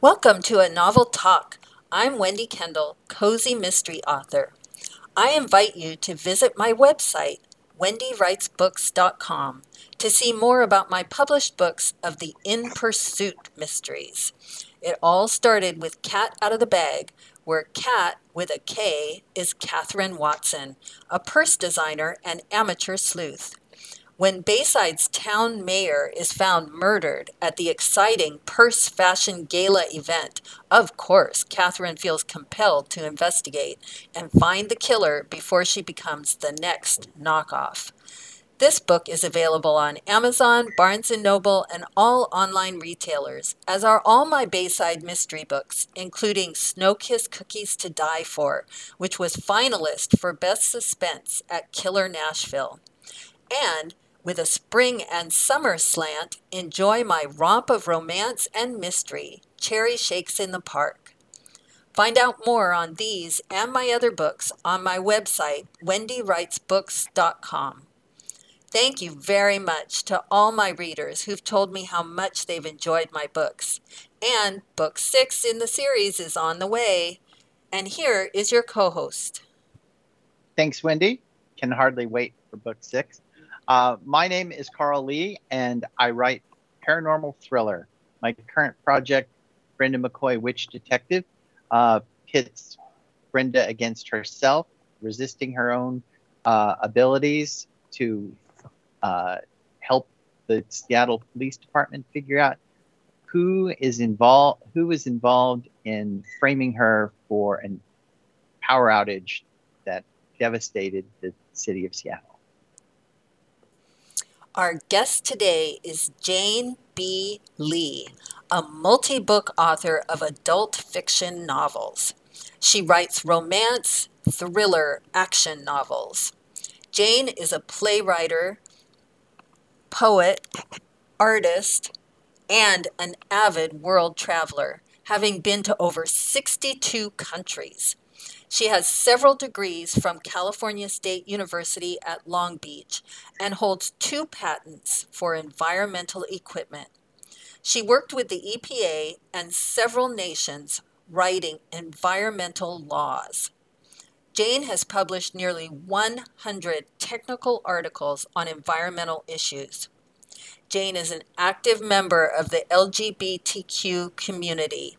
Welcome to a novel talk. I'm Wendy Kendall, cozy mystery author. I invite you to visit my website, wendywritesbooks.com, to see more about my published books of the In Pursuit mysteries. It all started with Cat Out of the Bag, where Cat, with a K, is Catherine Watson, a purse designer and amateur sleuth. When Bayside's town mayor is found murdered at the exciting Purse Fashion Gala event, of course, Catherine feels compelled to investigate and find the killer before she becomes the next knockoff. This book is available on Amazon, Barnes & Noble, and all online retailers, as are all my Bayside mystery books, including Snow Kiss Cookies to Die For, which was finalist for Best Suspense at Killer Nashville. And with a spring and summer slant, enjoy my romp of romance and mystery, Cherry Shakes in the Park. Find out more on these and my other books on my website, wendywritesbooks.com. Thank you very much to all my readers who've told me how much they've enjoyed my books. And book 6 in the series is on the way. And here is your co-host. Thanks, Wendy. Can hardly wait for book 6. My name is Carl Lee, and I write paranormal thriller. My current project, Brenda McCoy, Witch Detective, pits Brenda against herself, resisting her own abilities to help the Seattle Police Department figure out who is involved in framing her for a power outage that devastated the city of Seattle. Our guest today is Jane B. Lee, a multi-book author of adult fiction novels. She writes romance, thriller, action novels. Jane is a playwright, poet, artist, and an avid world traveler, having been to over 62 countries. She has several degrees from California State University at Long Beach and holds 2 patents for environmental equipment. She worked with the EPA and several nations writing environmental laws. Jane has published nearly 100 technical articles on environmental issues. Jane is an active member of the LGBTQ community.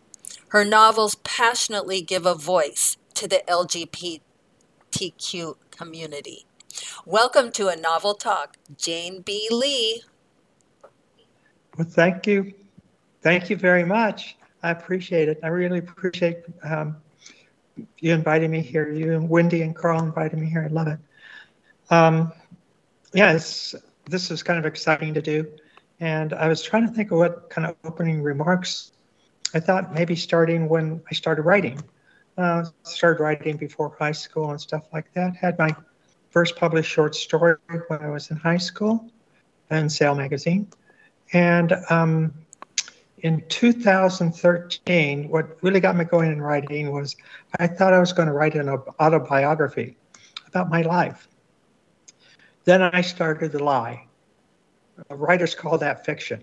Her novels passionately give a voice to the LGBTQ community. Welcome to A Novel Talk, Jane B. Lee. Well, thank you. Thank you very much. I appreciate it. I really appreciate you inviting me here. You and Wendy and Carl invited me here. I love it. This is kind of exciting to do. And I was trying to think of what kind of opening remarks. I thought maybe starting when I started writing. Started writing before high school and stuff like that. Had my first published short story when I was in high school in Sail magazine. And in 2013, what really got me going in writing was I thought I was going to write an autobiography about my life. Then I started to lie. Writers call that fiction.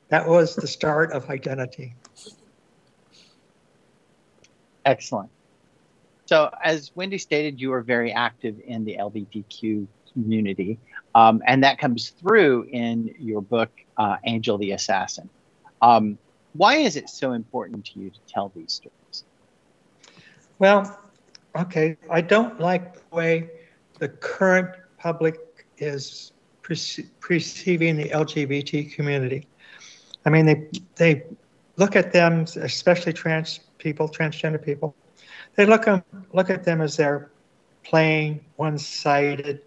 That was the start of identity. Excellent. So as Wendy stated, you are very active in the LGBTQ community, and that comes through in your book, Angel the Assassin. Why is it so important to you to tell these stories? Well, okay, I don't like the way the current public is perceiving the LGBT community. I mean, they look at them, especially transgender people, they look at them as they're plain, one-sided,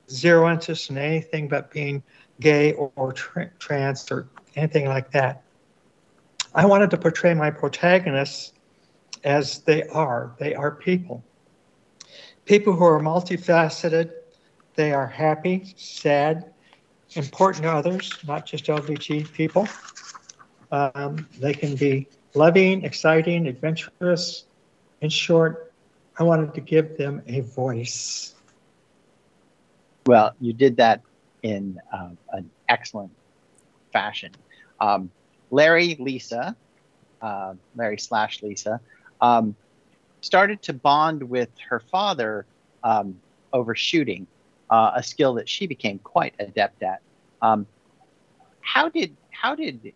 zero interest in anything but being gay or trans or anything like that. I wanted to portray my protagonists as they are. They are people. People who are multifaceted. They are happy, sad, important to others, not just LGBT people. They can be loving, exciting, adventurous. In short, I wanted to give them a voice. Well, you did that in an excellent fashion. Larry, Lisa, Larry slash Lisa, started to bond with her father over shooting, a skill that she became quite adept at. How did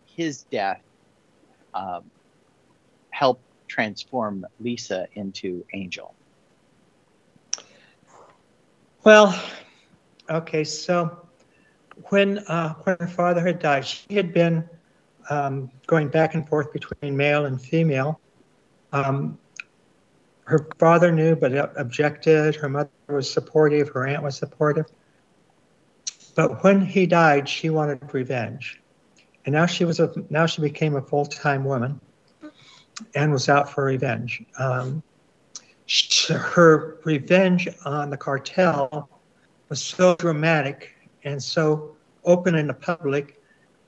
his death help transform Lisa into Angel? Well, okay, so when her father had died, she had been going back and forth between male and female. Her father knew but objected. Her mother was supportive. Her aunt was supportive. But when he died, she wanted revenge. And now she became a full-time woman and was out for revenge. Her revenge on the cartel was so dramatic and so open in the public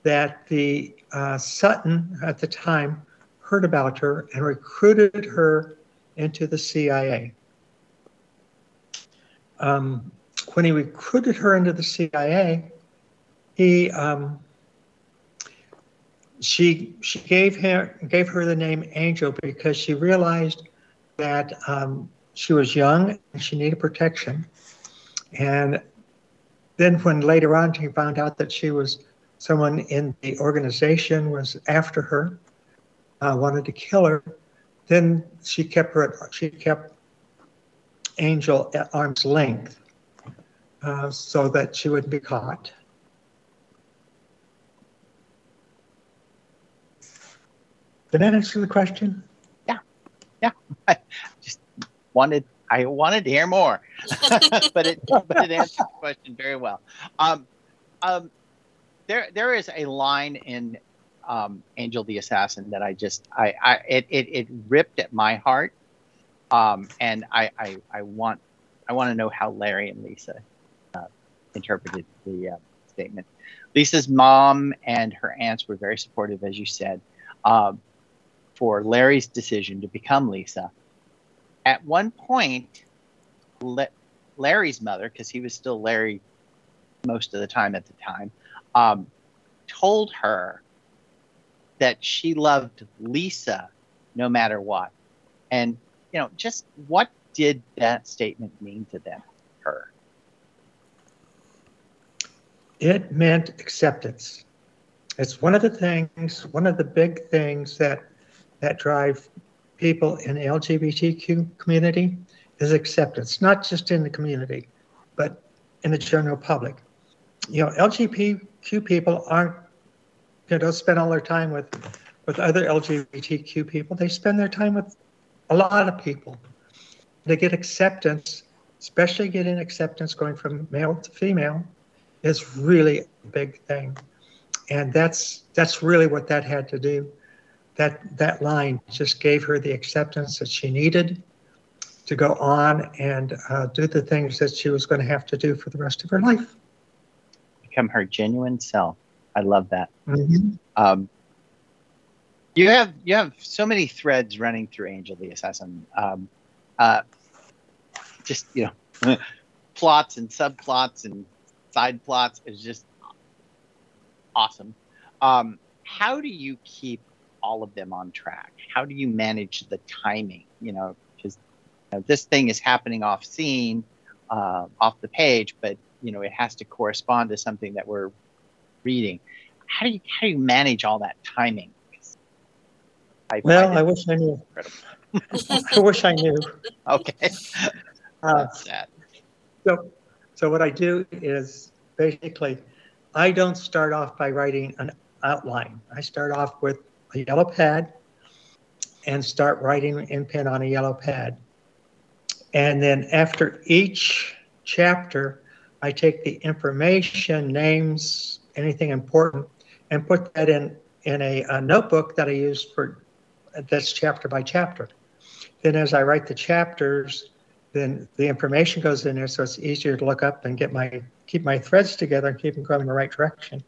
that the Sutton at the time heard about her and recruited her into the CIA. When he recruited her into the CIA, she gave her the name Angel because she realized that she was young and she needed protection. And then when later on she found out that someone in the organization was after her, wanted to kill her, then she kept Angel at arm's length so that she wouldn't be caught. Did that answer the question? Yeah. I wanted to hear more, but it answered the question very well. There is a line in Angel the Assassin that it ripped at my heart, and I want to know how Larry and Lisa interpreted the statement. Lisa's mom and her aunts were very supportive, as you said, for Larry's decision to become Lisa. At one point, Larry's mother, because he was still Larry most of the time at the time, told her that she loved Lisa no matter what. And, just what did that statement mean to her? It meant acceptance. It's one of the big things that drive people in the LGBTQ community is acceptance, not just in the community, but in the general public. LGBTQ people don't spend all their time with other LGBTQ people. They spend their time with a lot of people. They get acceptance, especially getting acceptance going from male to female, is really a big thing. And that's really what that had to do. That line just gave her the acceptance that she needed to go on and do the things that she was going to have to do for the rest of her life. Become her genuine self. I love that. Mm-hmm. You have so many threads running through Angel the Assassin. Just plots and subplots and side plots is just awesome. How do you keep all of them on track? How do you manage the timing? Because this thing is happening off scene, off the page, but it has to correspond to something that we're reading. How do you manage all that timing? I wish I knew. I wish I knew. Okay. That's sad. So what I do is basically, I don't start off by writing an outline. I start off with a yellow pad and start writing in pen on a yellow pad. And then after each chapter, I take the information, names, anything important, and put that in a notebook that I use that's chapter by chapter. Then as I write the chapters, then the information goes in there, so it's easier to look up and keep my threads together and keep them going in the right direction.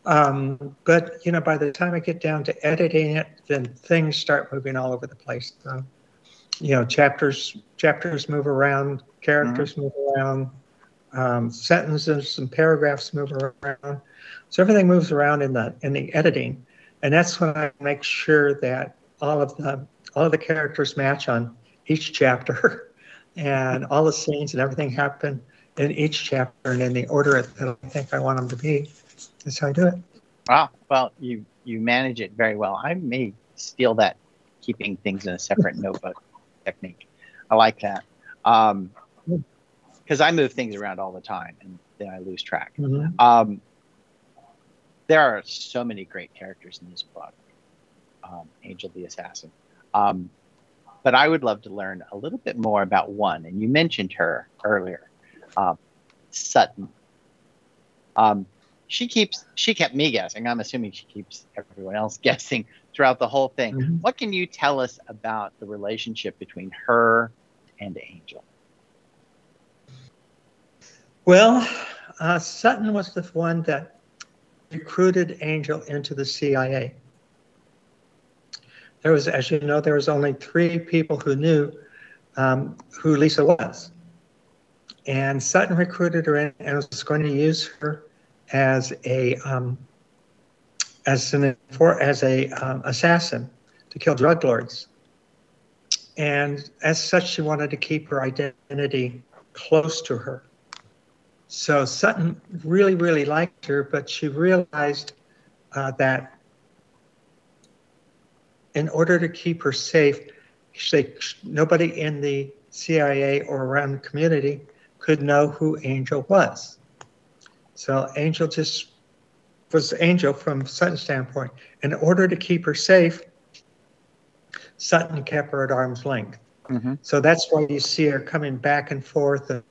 But by the time I get down to editing it, then things start moving all over the place. Chapters move around, characters move around, sentences and paragraphs move around. So everything moves around in the editing. And that's when I make sure that all of the characters match on each chapter, and all the scenes and everything happen in each chapter and in the order that I think I want them to be. That's how I do it. Wow. Well, you manage it very well. I may steal that keeping things in a separate notebook technique. I like that. Because I move things around all the time and then I lose track. Mm-hmm. There are so many great characters in this book, Angel the Assassin. But I would love to learn a little bit more about one, and you mentioned her earlier, Sutton. She kept me guessing. I'm assuming she keeps everyone else guessing throughout the whole thing. Mm-hmm. What can you tell us about the relationship between her and Angel? Well, Sutton was the one that recruited Angel into the CIA. There was, as you know, there was only 3 people who knew who Lisa was. And Sutton recruited her in and was going to use her as an assassin to kill drug lords. And as such, she wanted to keep her identity close to her. So Sutton really, really liked her, but she realized that in order to keep her safe, nobody in the CIA or around the community could know who Angel was. So Angel just was Angel from Sutton's standpoint. In order to keep her safe, Sutton kept her at arm's length. Mm-hmm. So that's why you see her coming back and forth, and,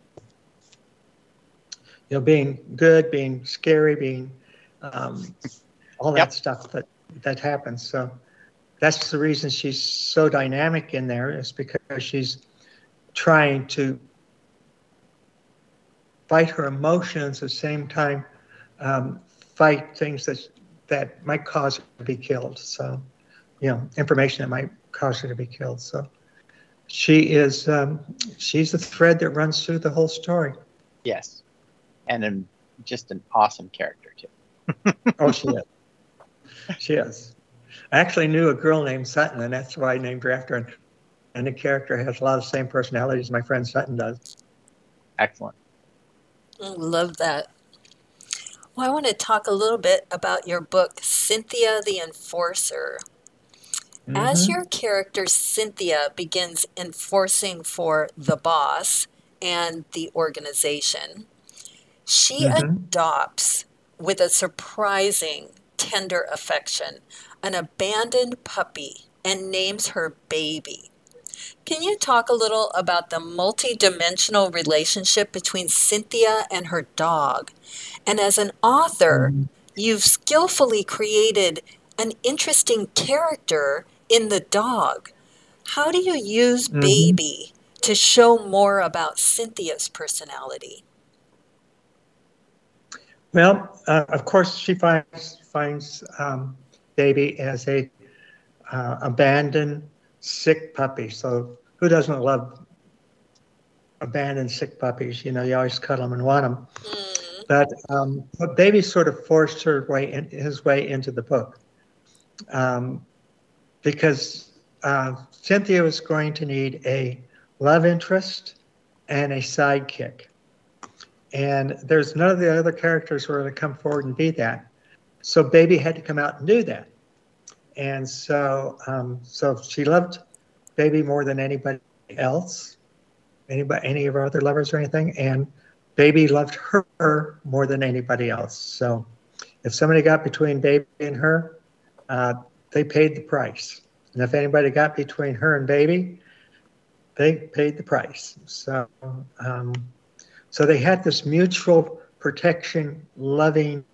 being good, being scary, being all that stuff that happens. So that's the reason she's so dynamic in there, is because she's trying to fight her emotions at the same time, fight things that might cause her to be killed. So, information that might cause her to be killed. So she's the thread that runs through the whole story. Yes. And just an awesome character, too. Oh, she is. She is. I actually knew a girl named Sutton, and that's why I named her after her. And the character has a lot of the same personality as my friend Sutton does. Excellent. I love that. Well, I want to talk a little bit about your book, Cynthia the Enforcer. Mm-hmm. As your character Cynthia begins enforcing for the boss and the organization, she adopts, with a surprising, tender affection, an abandoned puppy and names her Baby. Can you talk a little about the multi-dimensional relationship between Cynthia and her dog? And as an author, you've skillfully created an interesting character in the dog. How do you use Baby to show more about Cynthia's personality? Well, of course, she finds Baby as a abandoned, sick puppy. So who doesn't love abandoned, sick puppies? You always cuddle them and want them. But Baby sort of forced his way into the book, because Cynthia was going to need a love interest and a sidekick. And there's none of the other characters who are going to come forward and be that. So Baby had to come out and do that. And so she loved Baby more than anybody else, any of our other lovers or anything. And Baby loved her more than anybody else. So if somebody got between Baby and her, they paid the price. And if anybody got between her and Baby, they paid the price. So they had this mutual protection, loving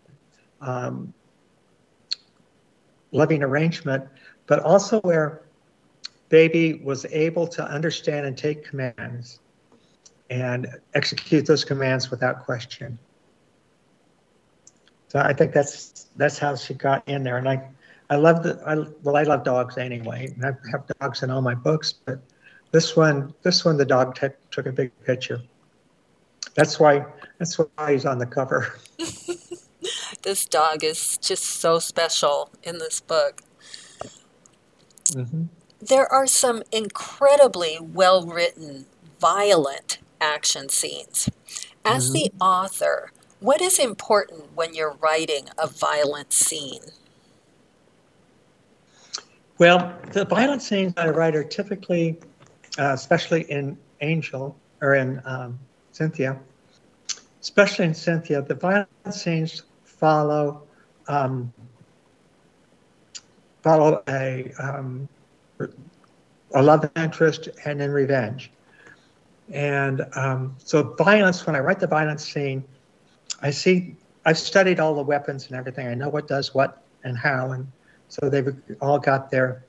arrangement, but also where Baby was able to understand and take commands and execute those commands without question. So I think that's how she got in there. And I love dogs anyway. And I have dogs in all my books, but this one the dog took a big picture. That's why he's on the cover. This dog is just so special in this book. Mm-hmm. There are some incredibly well-written, violent action scenes. As Mm-hmm. the author, what is important when you're writing a violent scene? Well, the violent scenes I write are typically, especially in Angel or in Cynthia, especially in Cynthia, the violent scenes follow um, a love interest and then revenge. And so violence, when I write the violence scene, I've studied all the weapons and everything. I know what does what and how. And so they've all got their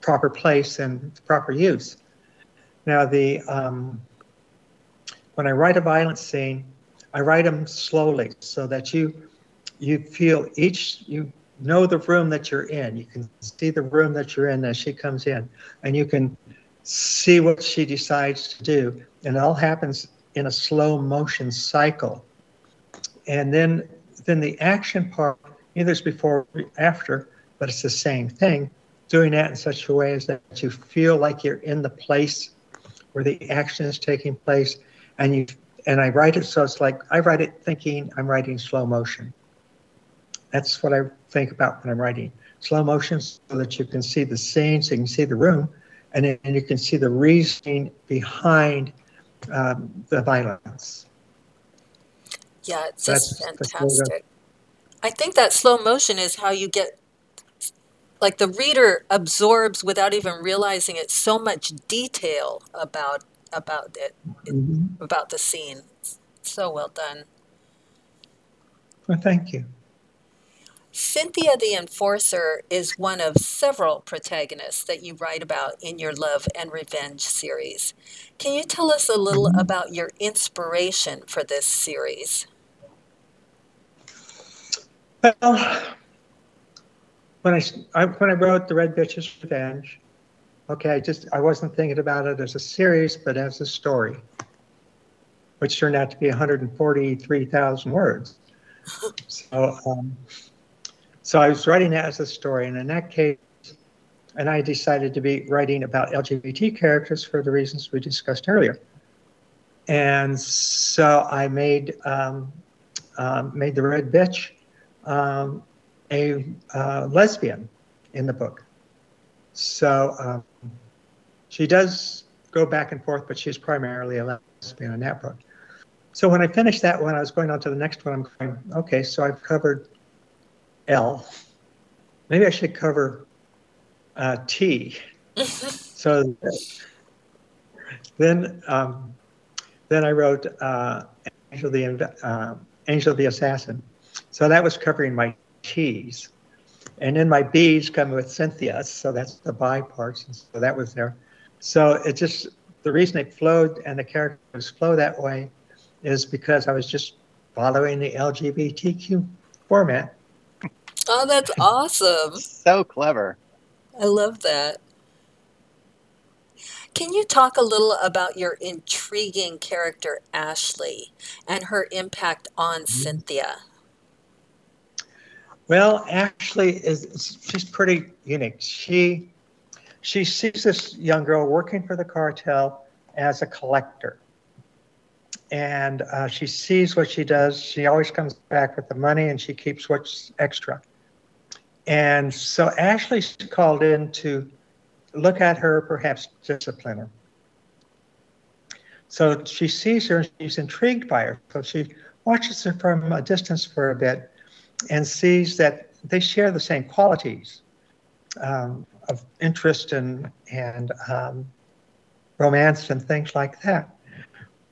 proper place and proper use. Now, when I write a violence scene, I write them slowly so that you feel you know the room that you're in. You can see the room that you're in as she comes in, and you can see what she decides to do. And it all happens in a slow motion cycle. And then the action part, either it's before or after, but it's the same thing. Doing that in such a way as that you feel like you're in the place where the action is taking place, and I write it so it's like I write it thinking I'm writing slow motion. That's what I think about when I'm writing slow motion, so that you can see the scene, so you can see the room, and then you can see the reasoning behind the violence. Yeah, it's So just that's really good. fantastic. I think that slow motion is how you get, like, the reader absorbs without even realizing it so much detail about Mhm. about the scene. It's so well done. Well, thank you. Cynthia the Enforcer is one of several protagonists that you write about in your Love and Revenge series. Can you tell us a little Mhm. about your inspiration for this series? Well, when I wrote The Red Bitch's Revenge, okay, I wasn't thinking about it as a series, but as a story, which turned out to be 143,000 words. So I was writing that as a story, and in that case, and I decided to be writing about LGBT characters for the reasons we discussed earlier. And so I made the Red Bitch a lesbian in the book. So she does go back and forth, but she's primarily a lesbian in that book. So when I finished that one, I was going on to the next one. I'm going, okay, so I've covered L. Maybe I should cover T. So then I wrote Angel the Assassin. So that was covering my T's. And then my B's come with Cynthia, so that's the bi parts, and so that was there. So it just, the reason it flowed and the characters flow that way is because I was just following the LGBTQ format. Oh, that's awesome. So clever. I love that. Can you talk a little about your intriguing character, Ashley, and her impact on Cynthia? Well, Ashley she's pretty unique. She sees this young girl working for the cartel as a collector. And she sees what she does. She always comes back with the money, and she keeps what's extra. And so Ashley's called in to look at her, perhaps discipline her. So she sees her, and she's intrigued by her. So she watches her from a distance for a bit and sees that they share the same qualities of interest and romance and things like that.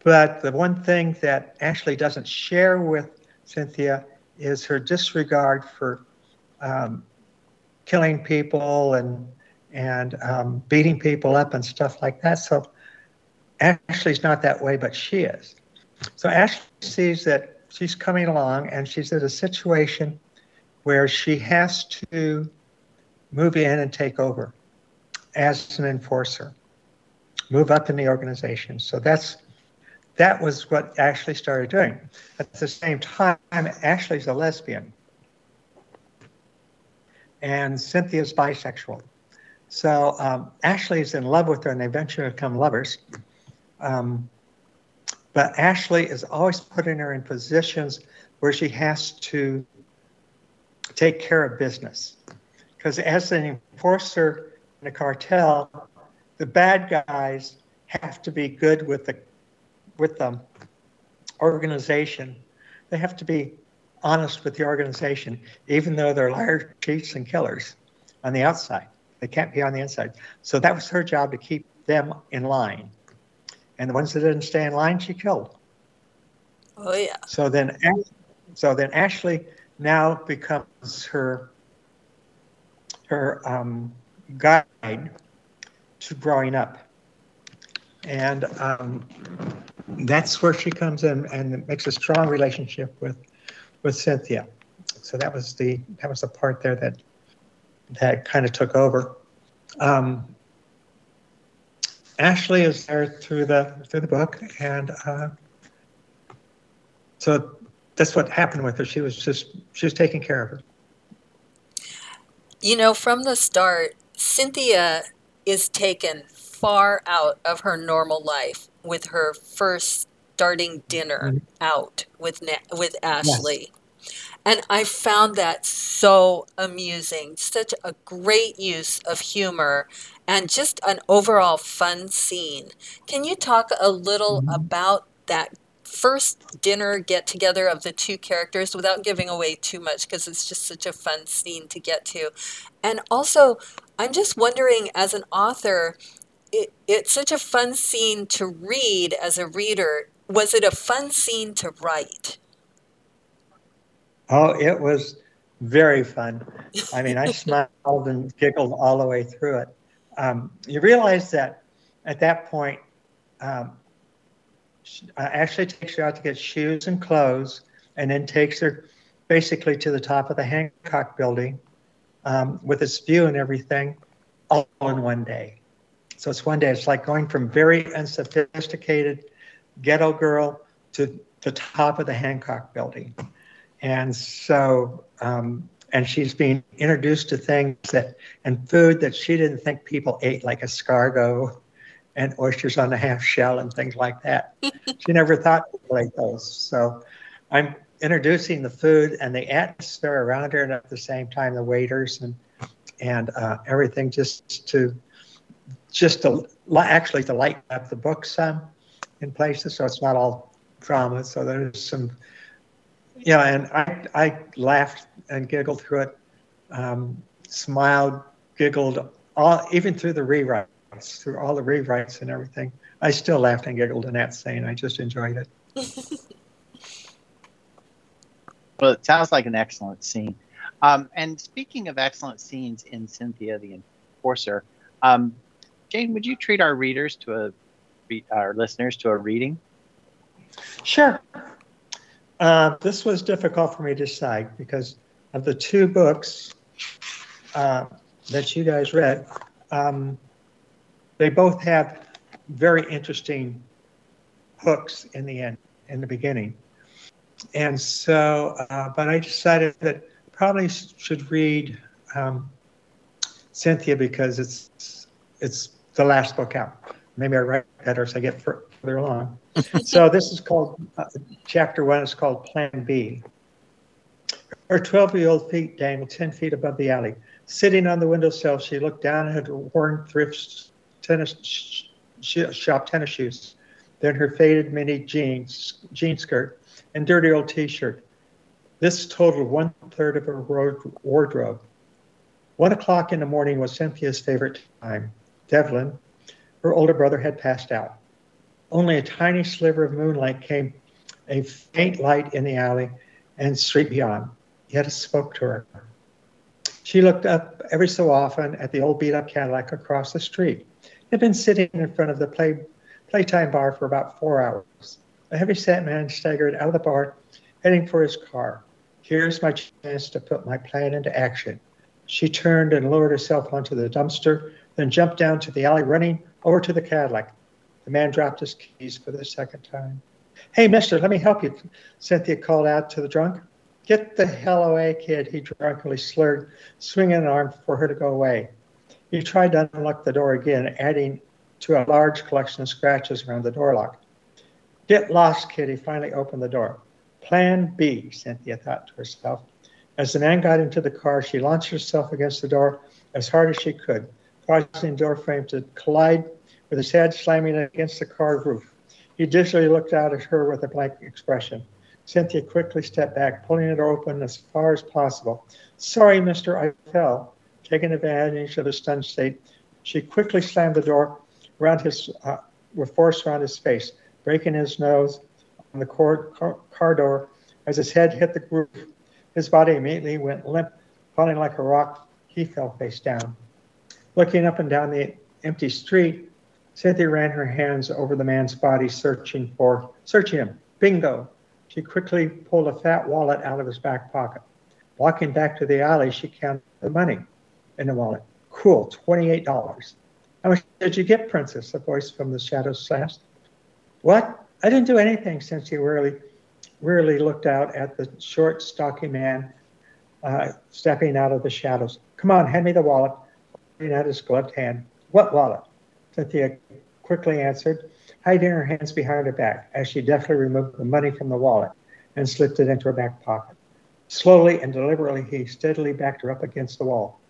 But the one thing that Ashley doesn't share with Cynthia is her disregard for killing people and beating people up and stuff like that. So Ashley's not that way, but she is. So Ashley sees that she's coming along, and she's in a situation where she has to move in and take over as an enforcer, move up in the organization. So that's that was what Ashley started doing. At the same time, Ashley's a lesbian, and Cynthia's bisexual. So Ashley's in love with her, and they eventually become lovers. But Ashley is always putting her in positions where she has to take care of business. Because as an enforcer in a cartel, the bad guys have to be good with the organization. They have to be honest with the organization, even though they're liars, cheats, and killers on the outside. They can't be on the inside. So that was her job, to keep them in line. And the ones that didn't stay in line, she killed. Oh, yeah. So then Ashley now becomes her guide to growing up. And that's where she comes in and makes a strong relationship with Cynthia. So that was the part there that kind of took over. Ashley is there through the book, and so that's what happened with her. She was taking care of her. You know, from the start, Cynthia is taken far out of her normal life with her first starting dinner out with Ashley. Yes. And I found that so amusing, such a great use of humor and just an overall fun scene. Can you talk a little about that first dinner get together of the two characters without giving away too much, because it's just such a fun scene to get to? And also, I'm just wondering, as an author, it's such a fun scene to read as a reader. Was it a fun scene to write? Oh, it was very fun. I mean, I smiled and giggled all the way through it. You realize that at that point, Ashley takes her out to get shoes and clothes, and then takes her basically to the top of the Hancock building with its view and everything, all in one day. So it's one day. It's like going from very unsophisticated ghetto girl to the top of the Hancock building. And so, and she's being introduced to things and food that she didn't think people ate, like escargot and oysters on the half shell and things like that. She never thought people ate those. So I'm introducing the food and the atmosphere around her, and at the same time, the waiters and everything, just to actually to lighten up the book some in places, so it's not all drama. So there's some, and I laughed and giggled through it, smiled, giggled, even through the rewrites, through all the rewrites and everything. I still laughed and giggled in that scene. I just enjoyed it. Well, it sounds like an excellent scene. And speaking of excellent scenes in Cynthia the Enforcer, Jane, would you treat our listeners to a reading? Sure. This was difficult for me to decide because of the two books that you guys read. They both have very interesting hooks in the end, in the beginning. And so, but I decided that probably should read Cynthia because it's the last book out. Maybe I write better as I get further along. So this is called, chapter 1 is called Plan B. Her 12-year-old feet dangled 10 feet above the alley. Sitting on the windowsill, she looked down at her worn thrift shop tennis shoes, then her faded mini jean skirt and dirty old t-shirt. This totaled 1/3 of her wardrobe. 1 o'clock in the morning was Cynthia's favorite time. Devlin, her older brother, had passed out. Only a tiny sliver of moonlight came, a faint light in the alley and street beyond. Yet it spoke to her. She looked up every so often at the old beat-up Cadillac across the street. It had been sitting in front of the playtime bar for about 4 hours. A heavy-set man staggered out of the bar, heading for his car. Here's my chance to put my plan into action. She turned and lowered herself onto the dumpster, then jumped down to the alley, running over to the Cadillac. The man dropped his keys for the second time. Hey, mister, let me help you, Cynthia called out to the drunk. Get the hell away, kid, he drunkenly slurred, swinging an arm for her to go away. He tried to unlock the door again, adding to a large collection of scratches around the door lock. Get lost, kid, he finally opened the door. Plan B, Cynthia thought to herself. As the man got into the car, she launched herself against the door as hard as she could, causing the door frame to collide with his head slamming against the car roof. He digitally looked out at her with a blank expression. Cynthia quickly stepped back, pulling it open as far as possible. Sorry, mister, I fell. Taking advantage of his stunned state, she quickly slammed the door around with force around his face, breaking his nose on the car door as his head hit the roof. His body immediately went limp, falling like a rock. He fell face down. Looking up and down the empty street, Cynthia ran her hands over the man's body, searching him. Bingo! She quickly pulled a fat wallet out of his back pocket. Walking back to the alley, she counted the money in the wallet. Cool, $28. How much did you get, Princess? A voice from the shadows asked. What? I didn't do anything, Cynthia wearily looked out at the short, stocky man stepping out of the shadows. Come on, hand me the wallet, holding out his gloved hand. What wallet? Cynthia quickly answered, hiding her hands behind her back as she deftly removed the money from the wallet and slipped it into her back pocket. Slowly and deliberately, he steadily backed her up against the wall,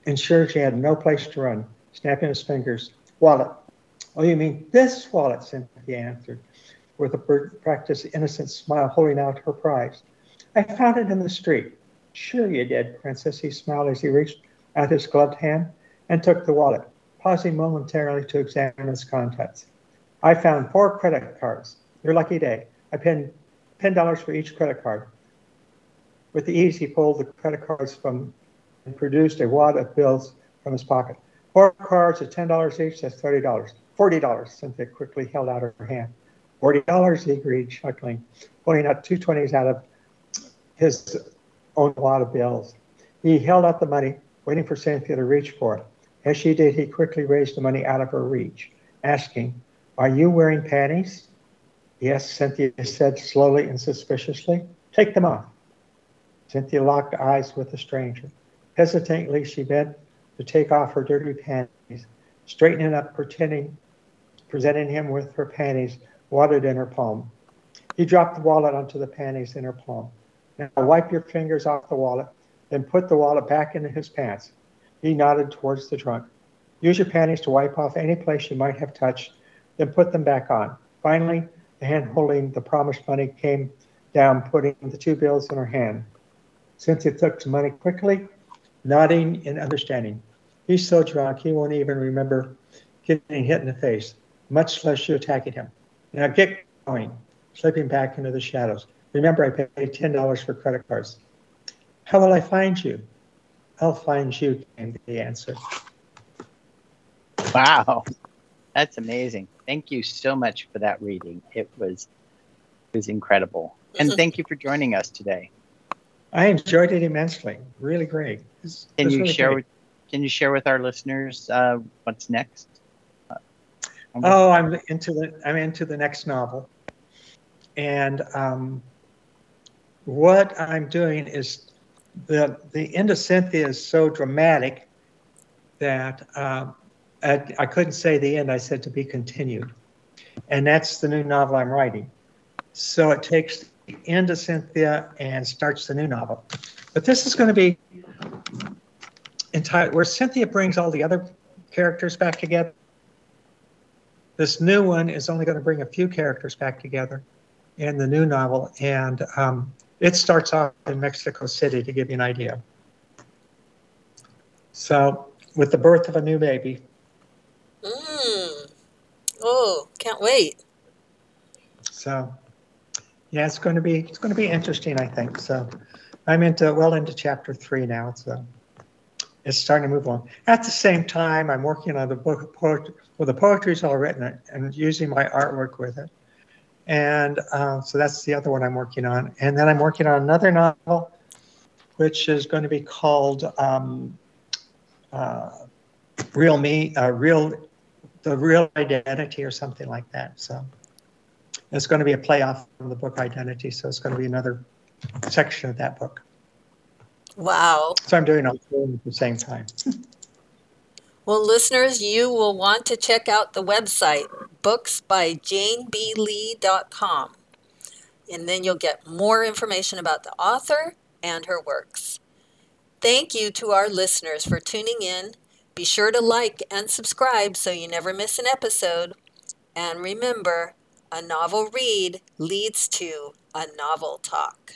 ensured she had no place to run, snapping his fingers. Wallet. Oh, you mean this wallet, Cynthia answered, with a practiced innocent smile, holding out her prize. I found it in the street. Sure you did, Princess, he smiled as he reached out his gloved hand and took the wallet, pausing momentarily to examine its contents. I found 4 credit cards. Your lucky day. I pinned $10 for each credit card. With ease, he pulled the credit cards from and produced a wad of bills from his pocket. 4 cards at $10 each, that's $30. $40, Cynthia quickly held out her hand. $40, he agreed, chuckling, pulling out 2 20s out of his own wad of bills. He held out the money, waiting for Cynthia to reach for it. As she did, he quickly raised the money out of her reach, asking, are you wearing panties? Yes, Cynthia said slowly and suspiciously. Take them off. Cynthia locked eyes with the stranger. Hesitantly, she bent to take off her dirty panties, straightening up, presenting him with her panties wadded in her palm. He dropped the wallet onto the panties in her palm. Now wipe your fingers off the wallet, then put the wallet back into his pants. He nodded towards the trunk. Use your panties to wipe off any place you might have touched, then put them back on. Finally, the hand holding the promised money came down, putting the 2 bills in her hand. Cynthia took the money quickly, nodding in understanding. He's so drunk, he won't even remember getting hit in the face, much less you attacking him. Now get going, slipping back into the shadows. Remember, I paid $10 for credit cards. How will I find you? I'll find you, came the answer. Wow, that's amazing. Thank you so much for that reading. It was incredible. And thank you for joining us today. I enjoyed it immensely. Really great. Can you share with our listeners what's next? I'm into the next novel, and what I'm doing is the end of Cynthia is so dramatic that I couldn't say the end. I said to be continued, and that's the new novel I'm writing. So it takes the end of Cynthia and starts the new novel. But this is going to be entire where Cynthia brings all the other characters back together. This new one is only going to bring a few characters back together in the new novel, and it starts off in Mexico City, to give you an idea. So, with the birth of a new baby. Oh, can't wait. So, yeah, it's going to be interesting, I think. So, I'm into chapter 3 now. So, it's starting to move along. At the same time, I'm working on the book of poetry. Well, the poetry's all written and using my artwork with it. And so that's the other one I'm working on. And then I'm working on another novel, which is going to be called The Real Identity, or something like that. So It's going to be a playoff from the book Identity, so it's going to be another section of that book. Wow. So I'm doing all three at the same time. Well, listeners, you will want to check out the website, booksbyjanebelee.com, and then you'll get more information about the author and her works. Thank you to our listeners for tuning in. Be sure to like and subscribe so you never miss an episode. And remember, a novel read leads to a novel talk.